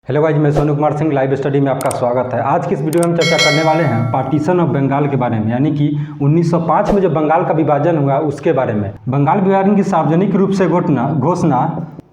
Hello guys, मैं Sonu Kumar Singh live study में आपका स्वागत है। आज की इस वीडियो में हम चर्चा करने वाले हैं पार्टीशन ऑफ बंगाल के बारे में, यानी कि 1905 में जो बंगाल का विभाजन हुआ उसके बारे में। बंगाल विभाजन की सार्वजनिक रूप से घोषणा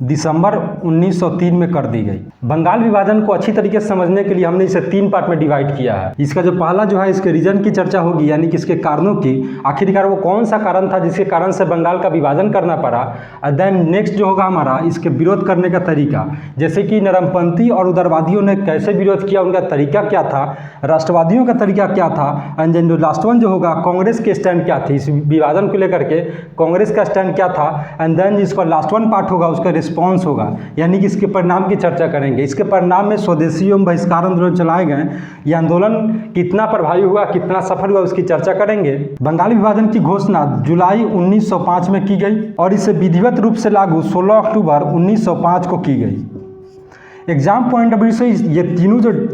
दिसंबर 1903 में कर दी गई। बंगाल विभाजन को अच्छी तरीके से समझने के लिए हमने इसे 3 पार्ट में डिवाइड किया है। इसका जो पहला जो है इसके रीजन की चर्चा होगी, यानी कि इसके कारणों की, आखिरकार वो कौन सा कारण था जिसके कारण से बंगाल का विभाजन करना पड़ा। और देन नेक्स्ट जो होगा हमारा इसके विरोध करने का तरीका, जैसे कि नरमपंथी और उदारवादियों ने कैसे विरोध किया, उनका तरीका क्या था, राष्ट्रवादियों का तरीका क्या था, एंड देन जो लास्ट वन जो होगा कांग्रेस के स्टैंड क्या थी इस विभाजन को लेकर के, कांग्रेस का स्टैंड क्या था, एंड देन जिसका लास्ट वन पार्ट होगा उसका रिस्पॉन्स होगा, यानी कि इसके परिणाम की चर्चा करेंगे। इसके परिणाम में स्वदेशी एवं बहिष्कार आंदोलन चलाए गए, यह आंदोलन कितना प्रभावी हुआ, कितना सफल हुआ, उसकी चर्चा करेंगे। बंगाल विभाजन की घोषणा जुलाई 1905 में की गई और इसे विधिवत रूप से लागू 16 अक्टूबर 1905 को की गई। एग्जाम पॉइंट ऑफ व्यू से ये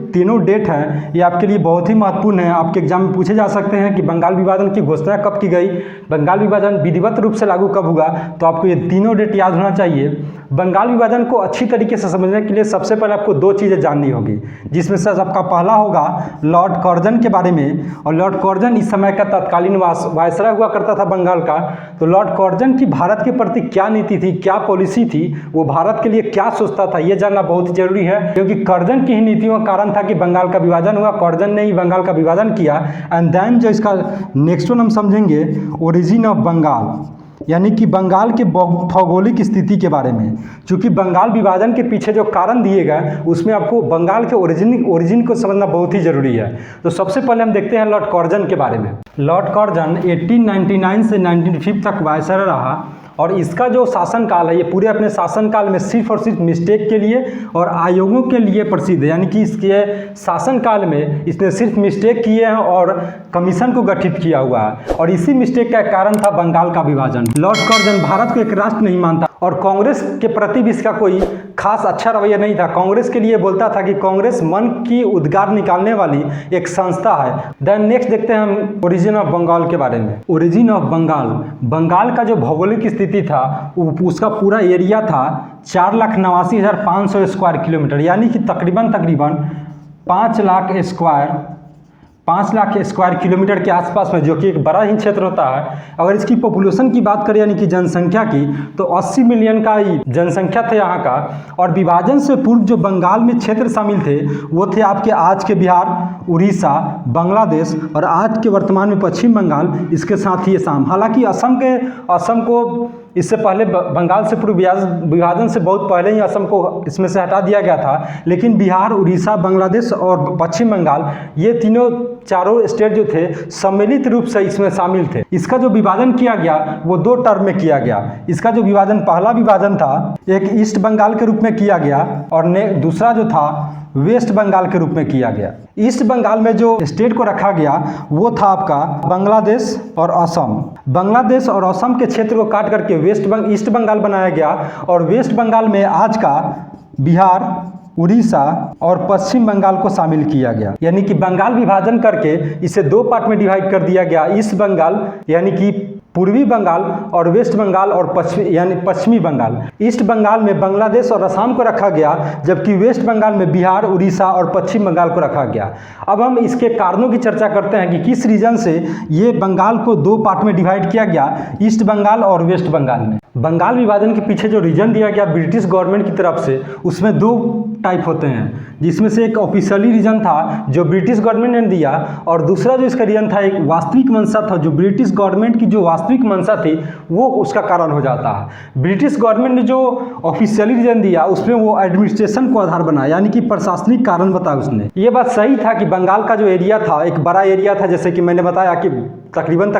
तीनों डेट हैं, ये आपके लिए बहुत ही महत्वपूर्ण है। आपके एग्जाम में पूछे जा सकते हैं कि बंगाल विभाजन की घोषणा कब की गई, बंगाल विभाजन विधिवत रूप से लागू कब हुआ, तो आपको ये तीनों डेट याद होना चाहिए। बंगाल विभाजन को अच्छी तरीके से समझने के लिए सबसे पहले आपको 2 चीज़ें जाननी होगी, जिसमें से आपका पहला होगा लॉर्ड कर्जन के बारे में। और लॉर्ड कर्जन इस समय का तत्कालीन वायसराय हुआ करता था बंगाल का। तो लॉर्ड कर्जन की भारत के प्रति क्या नीति थी, क्या पॉलिसी थी, वो भारत के लिए क्या सोचता था, ये जानना बहुत ही जरूरी है, क्योंकि कर्जन की ही नीतियों का कारण था कि बंगाल का विभाजन हुआ। कर्जन ने ही बंगाल का विभाजन किया। एंड देन जो इसका नेक्स्ट वन हम समझेंगे ओरिजिन ऑफ बंगाल, यानी कि बंगाल के भौगोलिक स्थिति के बारे में। चूंकि बंगाल विभाजन के पीछे जो कारण दिए गए उसमें आपको बंगाल के ओरिजिन को समझना बहुत ही जरूरी है। तो सबसे पहले हम देखते हैं लॉर्ड कर्जन के बारे में। लॉर्ड कर्जन 1899 से 1905 तक वायसराय रहा और इसका जो शासनकाल है ये पूरे अपने शासनकाल में सिर्फ और सिर्फ मिस्टेक के लिए और आयोगों के लिए प्रसिद्ध है, यानी कि इसके शासनकाल में इसने सिर्फ मिस्टेक किए हैं और कमीशन को गठित किया हुआ है, और इसी मिस्टेक का कारण था बंगाल का विभाजन। लॉर्ड कर्जन भारत को एक राष्ट्र नहीं मानता और कांग्रेस के प्रति भी इसका कोई खास अच्छा रवैया नहीं था। कांग्रेस के लिए बोलता था कि कांग्रेस मन की उद्गार निकालने वाली एक संस्था है। देन नेक्स्ट देखते हैं हम ओरिजिन ऑफ बंगाल के बारे में। ओरिजिन ऑफ बंगाल, बंगाल का जो भौगोलिक स्थिति था उसका पूरा एरिया था 4,89,500 स्क्वायर किलोमीटर, यानी कि तकरीबन 5 लाख स्क्वायर किलोमीटर के आसपास में, जो कि एक बड़ा ही क्षेत्र होता है। अगर इसकी पॉपुलेशन की बात करें, यानी कि जनसंख्या की, तो 80 मिलियन का ही जनसंख्या था यहाँ का। और विभाजन से पूर्व जो बंगाल में क्षेत्र शामिल थे वो थे आपके आज के बिहार, उड़ीसा, बांग्लादेश और आज के वर्तमान में पश्चिम बंगाल, इसके साथ ही असम। हालांकि असम को इससे पहले बंगाल से पूर्व विभाजन से बहुत पहले ही असम को इसमें से हटा दिया गया था, लेकिन बिहार, उड़ीसा, बांग्लादेश और पश्चिम बंगाल ये चारों स्टेट जो थे सम्मिलित रूप से इसमें शामिल थे। इसका जो विभाजन किया गया वो 2 टर्म में किया गया। इसका जो विभाजन, पहला विभाजन था एक ईस्ट बंगाल के रूप में किया गया और दूसरा जो था वेस्ट बंगाल के रूप में किया गया। ईस्ट बंगाल में जो स्टेट को रखा गया वो था आपका बांग्लादेश और असम। बांग्लादेश और असम के क्षेत्र को काट करके ईस्ट बंगाल बनाया गया और वेस्ट बंगाल में आज का बिहार, उड़ीसा और पश्चिम बंगाल को शामिल किया गया। यानी कि बंगाल विभाजन करके इसे 2 पार्ट में डिवाइड कर दिया गया। ईस्ट बंगाल यानी कि पूर्वी बंगाल और वेस्ट बंगाल और पश्चिमी बंगाल। ईस्ट बंगाल में बांग्लादेश और असम को रखा गया, जबकि वेस्ट बंगाल में बिहार, उड़ीसा और पश्चिम बंगाल को रखा गया। अब हम इसके कारणों की चर्चा करते हैं कि किस रीजन से ये बंगाल को 2 पार्ट में डिवाइड किया गया, ईस्ट बंगाल और वेस्ट बंगाल में। बंगाल विभाजन के पीछे जो रीजन दिया गया ब्रिटिश गवर्नमेंट की तरफ से, उसमें 2 टाइप होते हैं, जिसमें से एक ऑफिशियली रीजन था जो ब्रिटिश गवर्नमेंट ने दिया, और दूसरा जो इसका रीजन था एक वास्तविक मंशा था, जो ब्रिटिश गवर्नमेंट की जो वास्तविक मंशा थी वो उसका कारण हो जाता है। ब्रिटिश गवर्नमेंट ने जो ऑफिशियली रीजन दिया उसमें वो एडमिनिस्ट्रेशन को आधार बनाया, यानी कि प्रशासनिक कारण बताया उसने। ये बात सही था कि बंगाल का जो एरिया था एक बड़ा एरिया था, जैसे कि मैंने बताया कि तकरीबन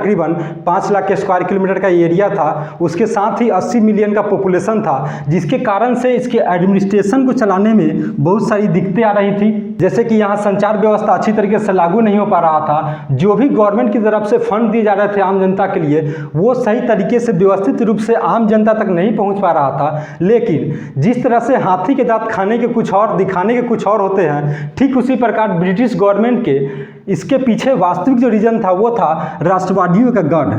5 लाख के स्क्वायर किलोमीटर का एरिया था, उसके साथ ही 80 मिलियन का पॉपुलेशन था, जिसके कारण से इसके एडमिनिस्ट्रेशन को चलाने में बहुत सारी दिक्कतें आ रही थी। जैसे कि यहाँ संचार व्यवस्था अच्छी तरीके से लागू नहीं हो पा रहा था, जो भी गवर्नमेंट की तरफ से फंड दिए जा रहे थे आम जनता के लिए वो सही तरीके से व्यवस्थित रूप से आम जनता तक नहीं पहुँच पा रहा था। लेकिन जिस तरह से हाथी के दांत खाने के कुछ और दिखाने के कुछ और होते हैं, ठीक उसी प्रकार ब्रिटिश गवर्नमेंट के इसके पीछे वास्तविक जो रीजन था वो था राष्ट्रवादियों का गढ़।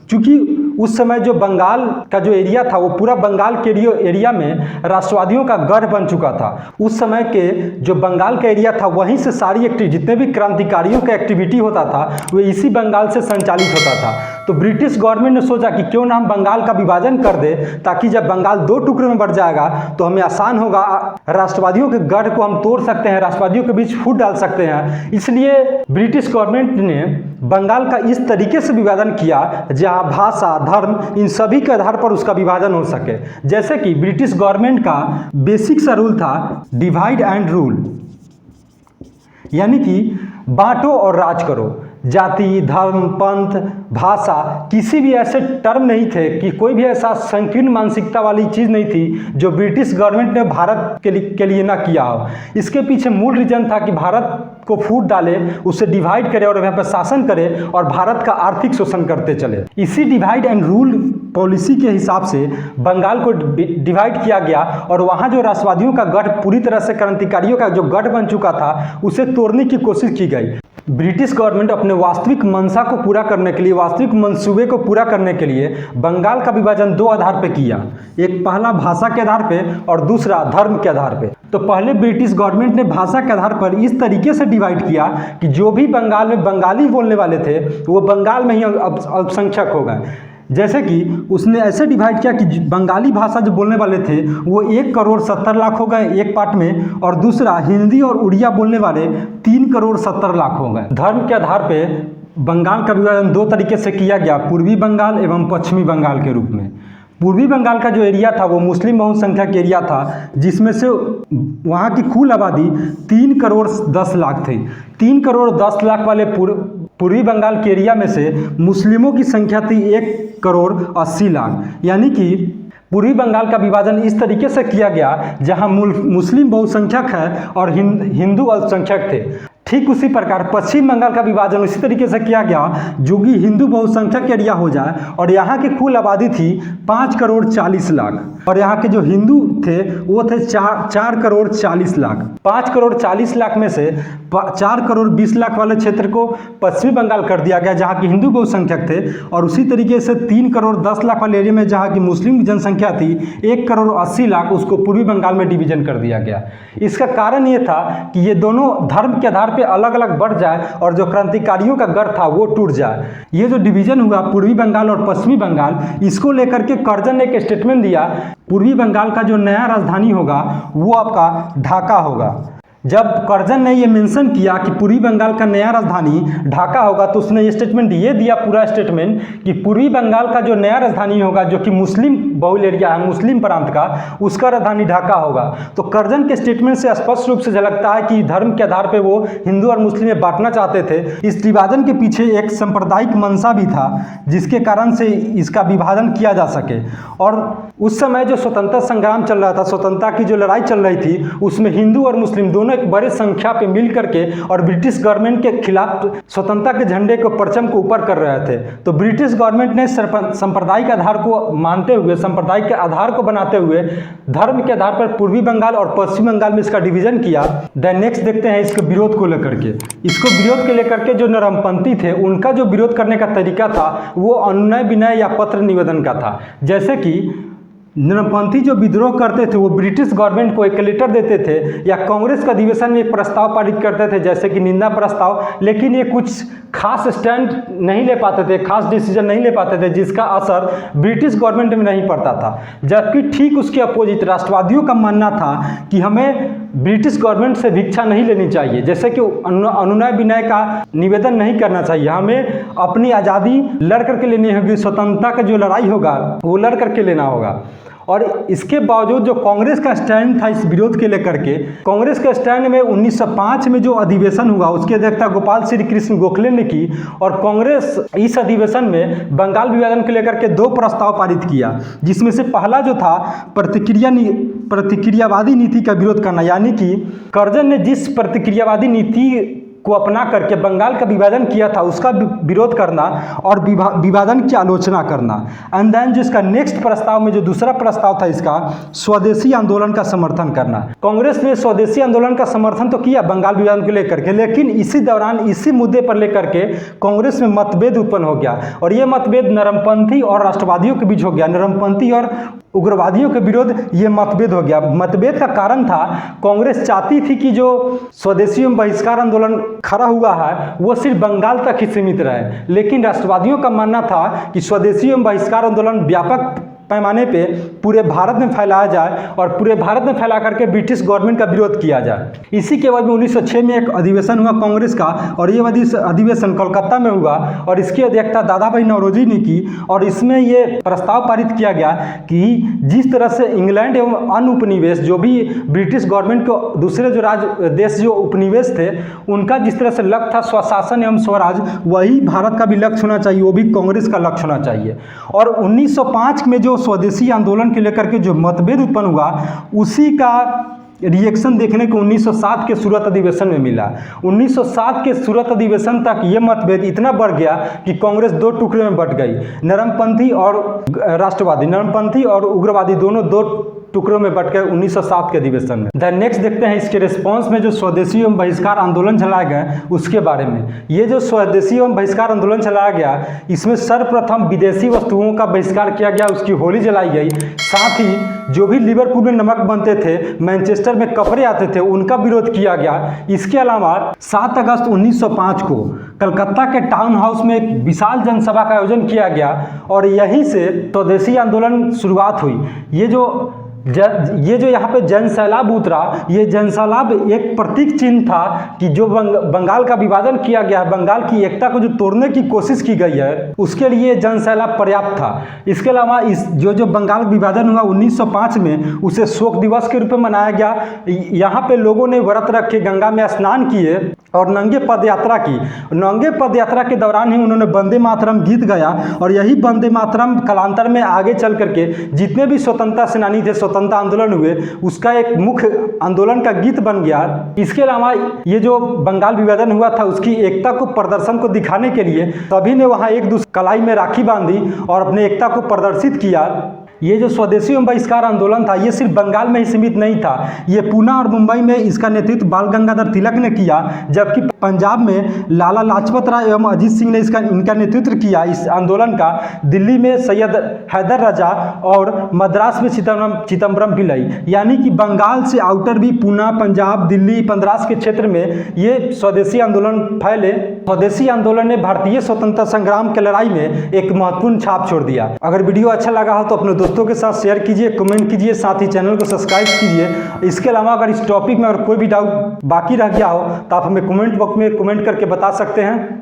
चूँकि उस समय जो बंगाल का जो एरिया था वो पूरा बंगाल के एरिया में राष्ट्रवादियों का गढ़ बन चुका था। उस समय के जो बंगाल का एरिया था वहीं से सारी जितने भी क्रांतिकारियों का एक्टिविटी होता था वो इसी बंगाल से संचालित होता था। तो ब्रिटिश गवर्नमेंट ने सोचा कि क्यों ना हम बंगाल का विभाजन कर दे, ताकि जब बंगाल 2 टुकड़ों में बढ़ जाएगा तो हमें आसान होगा, राष्ट्रवादियों के गढ़ को हम तोड़ सकते हैं, राष्ट्रवादियों के बीच फूट डाल सकते हैं। इसलिए ब्रिटिश गवर्नमेंट ने बंगाल का इस तरीके से विभाजन किया जहां भाषा, धर्म, इन सभी के आधार पर उसका विभाजन हो सके। जैसे कि ब्रिटिश गवर्नमेंट का बेसिक सा रूल था डिवाइड एंड रूल, यानी कि बांटो और राज करो। जाति, धर्म, पंथ, भाषा, किसी भी ऐसे टर्म नहीं थे कि कोई भी ऐसा संकीर्ण मानसिकता वाली चीज़ नहीं थी जो ब्रिटिश गवर्नमेंट ने भारत के लिए ना किया हो। इसके पीछे मूल रीजन था कि भारत को फूट डाले, उसे डिवाइड करे और वहाँ पर शासन करे और भारत का आर्थिक शोषण करते चले। इसी डिवाइड एंड रूल पॉलिसी के हिसाब से बंगाल को डिवाइड किया गया और वहाँ जो राष्ट्रवादियों का गढ़, पूरी तरह से क्रांतिकारियों का जो गढ़ बन चुका था, उसे तोड़ने की कोशिश की गई। ब्रिटिश गवर्नमेंट अपने वास्तविक मंशा को पूरा करने के लिए, वास्तविक मंसूबे को पूरा करने के लिए बंगाल का विभाजन 2 आधार पे किया। एक पहला भाषा के आधार पे और दूसरा धर्म के आधार पे। तो पहले ब्रिटिश गवर्नमेंट ने भाषा के आधार पर इस तरीके से डिवाइड किया कि जो भी बंगाल में बंगाली बोलने वाले थे वो बंगाल में ही अल्पसंख्यक हो गए। जैसे कि उसने ऐसे डिवाइड किया कि बंगाली भाषा जो बोलने वाले थे वो 1,70,00,000 हो गए एक पार्ट में, और दूसरा हिंदी और उड़िया बोलने वाले 3,70,00,000 हो गए। धर्म के आधार पे बंगाल का विभाजन 2 तरीके से किया गया, पूर्वी बंगाल एवं पश्चिमी बंगाल के रूप में। पूर्वी बंगाल का जो एरिया था वो मुस्लिम बहुसंख्यक एरिया था, जिसमें से वहाँ की कुल आबादी 3,10,00,000 थी। 3,10,00,000 वाले पूर्वी बंगाल के एरिया में से मुस्लिमों की संख्या थी 1,80,00,000। यानी कि पूर्वी बंगाल का विभाजन इस तरीके से किया गया जहां मुस्लिम बहुसंख्यक है और हिंदू अल्पसंख्यक थे। ठीक उसी प्रकार पश्चिम बंगाल का विभाजन उसी तरीके से किया गया जो कि हिंदू बहुसंख्यक एरिया हो जाए, और यहाँ की कुल आबादी थी 5,40,00,000 और यहाँ के जो हिंदू थे वो थे 4,40,00,000। 5,40,00,000 में से 4,20,00,000 वाले क्षेत्र को पश्चिमी बंगाल कर दिया गया जहाँ की हिंदू बहुसंख्यक थे, और उसी तरीके से 3,10,00,000 वाले एरिया में जहाँ की मुस्लिम जनसंख्या थी 1,80,00,000 उसको पूर्वी बंगाल में डिवीजन कर दिया गया। इसका कारण ये था कि ये दोनों धर्म के आधार पे अलग अलग बढ़ जाए और जो क्रांतिकारियों का गढ़ था वो टूट जाए। ये जो डिवीजन हुआ पूर्वी बंगाल और पश्चिमी बंगाल, इसको लेकर के कर्जन ने एक स्टेटमेंट दिया, पूर्वी बंगाल का जो नया राजधानी होगा वो आपका ढाका होगा। जब कर्जन ने ये मेंशन किया कि पूर्वी बंगाल का नया राजधानी ढाका होगा, तो उसने ये स्टेटमेंट ये दिया, पूरा स्टेटमेंट, कि पूर्वी बंगाल का जो नया राजधानी होगा जो कि मुस्लिम बहुल एरिया है, मुस्लिम प्रांत का, उसका राजधानी ढाका होगा। तो कर्जन के स्टेटमेंट से स्पष्ट रूप से झलकता है कि धर्म के आधार पर वो हिंदू और मुस्लिम में बांटना चाहते थे। इस विभाजन के पीछे एक सांप्रदायिक मंशा भी था जिसके कारण से इसका विभाजन किया जा सके। और उस समय जो स्वतंत्रता संग्राम चल रहा था, स्वतंत्रता की जो लड़ाई चल रही थी, उसमें हिंदू और मुस्लिम दोनों एक बड़े संख्या पे मिल करके और ब्रिटिश गवर्नमेंट के खिलाफ स्वतंत्रता के झंडे को, परचम को ऊपर कर रहे थे। तो ब्रिटिश गवर्नमेंट ने सांप्रदायिक आधार को मानते हुए, सांप्रदायिक के आधार को बनाते हुए धर्म के आधार पर पूर्वी बंगाल और पश्चिम बंगाल में इसका डिवीजन किया। देन नेक्स्ट देखते हैं इसके विरोध को लेकर के। इसको विरोध के लेकर के जो नरमपंथी थे उनका जो विरोध करने का तरीका था वो अनुनय विनय या पत्र निवेदन का था। जैसे कि नरमपंथी जो विद्रोह करते थे वो ब्रिटिश गवर्नमेंट को एक लेटर देते थे या कांग्रेस का अधिवेशन में एक प्रस्ताव पारित करते थे जैसे कि निंदा प्रस्ताव, लेकिन ये कुछ खास स्टैंड नहीं ले पाते थे, खास डिसीजन नहीं ले पाते थे जिसका असर ब्रिटिश गवर्नमेंट में नहीं पड़ता था। जबकि ठीक उसके अपोजिट राष्ट्रवादियों का मानना था कि हमें ब्रिटिश गवर्नमेंट से भिक्षा नहीं लेनी चाहिए, जैसे कि अनुनय विनय का निवेदन नहीं करना चाहिए, हमें अपनी आज़ादी लड़ करके लेनी होगी, स्वतंत्रता का जो लड़ाई होगा वो लड़ करके लेना होगा। और इसके बावजूद जो कांग्रेस का स्टैंड था इस विरोध के लेकर के, कांग्रेस के स्टैंड में 1905 में जो अधिवेशन हुआ उसकी अध्यक्षता गोपाल श्री कृष्ण गोखले ने की, और कांग्रेस इस अधिवेशन में बंगाल विभाजन को लेकर के 2 प्रस्ताव पारित किया, जिसमें से पहला जो था प्रतिक्रियावादी नीति का विरोध करना, यानी कि कर्जन ने जिस प्रतिक्रियावादी नीति को अपना करके बंगाल का विभाजन किया था उसका विरोध करना और विभाजन की आलोचना करना। एंड देन जो इसका नेक्स्ट प्रस्ताव में जो दूसरा प्रस्ताव था इसका स्वदेशी आंदोलन का समर्थन करना। कांग्रेस ने स्वदेशी आंदोलन का समर्थन तो किया बंगाल विभाजन को लेकर के, लेकिन इसी दौरान इसी मुद्दे पर लेकर के कांग्रेस में मतभेद उत्पन्न हो गया और ये मतभेद नरमपंथी और राष्ट्रवादियों के बीच हो गया। नरमपंथी और उग्रवादियों के विरोध ये मतभेद हो गया। मतभेद का कारण था कांग्रेस चाहती थी कि जो स्वदेशी एवं बहिष्कार आंदोलन खड़ा हुआ है वो सिर्फ बंगाल तक ही सीमित रहे, लेकिन राष्ट्रवादियों का मानना था कि स्वदेशी एवं बहिष्कार आंदोलन व्यापक पैमाने पे पूरे भारत में फैलाया जाए और पूरे भारत में फैला करके ब्रिटिश गवर्नमेंट का विरोध किया जाए। इसी के बाद 1906 में एक अधिवेशन हुआ कांग्रेस का और ये अधिवेशन कोलकाता में हुआ और इसकी अध्यक्षता दादा भाई नौरोजी ने की और इसमें ये प्रस्ताव पारित किया गया कि जिस तरह से इंग्लैंड एवं अन्य उपनिवेश जो भी ब्रिटिश गवर्नमेंट को दूसरे जो देश जो उपनिवेश थे उनका जिस तरह से लक्ष्य था स्वशासन एवं स्वराज, वही भारत का भी लक्ष्य होना चाहिए, वो भी कांग्रेस का लक्ष्य होना चाहिए। और 1905 में जो स्वदेशी आंदोलन के लेकर के जो मतभेद उत्पन्न हुआ उसी का रिएक्शन देखने को 1907 के सूरत अधिवेशन में मिला। 1907 के सूरत अधिवेशन तक ये मतभेद इतना बढ़ गया कि कांग्रेस दो टुकड़े में बंट गई, नरमपंथी और राष्ट्रवादी, नरमपंथी और उग्रवादी दोनों दो टुकड़ों में बट गए 1907 के अधिवेशन में। द नेक्स्ट देखते हैं इसके रिस्पॉन्स में जो स्वदेशी एवं बहिष्कार आंदोलन चलाए गए उसके बारे में। ये जो स्वदेशी एवं बहिष्कार आंदोलन चलाया गया इसमें सर्वप्रथम विदेशी वस्तुओं का बहिष्कार किया गया, उसकी होली जलाई गई। साथ ही जो भी लिवरपूल में नमक बनते थे, मैनचेस्टर में कपड़े आते थे, उनका विरोध किया गया। इसके अलावा 7 अगस्त 1905 को कलकत्ता के टाउन हाउस में एक विशाल जनसभा का आयोजन किया गया और यहीं से स्वदेशी आंदोलन शुरुआत हुई। ये जो यहाँ पे जन सैलाब उतरा, ये जन सैलाब एक प्रतीक चिन्ह था कि जो बंगाल का विभाजन किया गया, बंगाल की एकता को जो तोड़ने की कोशिश की गई है उसके लिए जन सैलाब पर्याप्त था। इसके अलावा इस जो बंगाल विभाजन हुआ 1905 में उसे शोक दिवस के रूप में मनाया गया। यहाँ पे लोगों ने व्रत रख के गंगा में स्नान किए और नंगे पद यात्रा की। नंगे पद यात्रा के दौरान ही उन्होंने वंदे मातरम गीत गाया और यही वंदे मातरम कालांतर में आगे चल करके जितने भी स्वतंत्रता सेनानी थे, स्वतंत्रता आंदोलन हुए, उसका एक मुख्य आंदोलन का गीत बन गया। इसके अलावा ये जो बंगाल विभाजन हुआ था उसकी एकता को प्रदर्शन को दिखाने के लिए सभी ने वहाँ एक दूसरे कलाई में राखी बांधी और अपने एकता को प्रदर्शित किया। ये जो स्वदेशी एवं बहिष्कार आंदोलन था ये सिर्फ बंगाल में ही सीमित नहीं था, ये पूना और मुंबई में इसका नेतृत्व बाल गंगाधर तिलक ने किया, जबकि पंजाब में लाला लाजपत राय एवं अजीत सिंह ने इनका नेतृत्व किया इस आंदोलन का। दिल्ली में सैयद हैदर राजा और मद्रास में चिदम्बरम पिल्लई, यानी कि बंगाल से आउटर भी पूना, पंजाब, दिल्ली, मद्रास के क्षेत्र में ये स्वदेशी आंदोलन फैले। स्वदेशी आंदोलन ने भारतीय स्वतंत्रता संग्राम की लड़ाई में एक महत्वपूर्ण छाप छोड़ दिया। अगर वीडियो अच्छा लगा हो तो अपने दोस्तों के साथ शेयर कीजिए, कमेंट कीजिए, साथ ही चैनल को सब्सक्राइब कीजिए। इसके अलावा अगर इस टॉपिक में अगर कोई भी डाउट बाकी रह गया हो तो आप हमें कमेंट बॉक्स में कमेंट करके बता सकते हैं।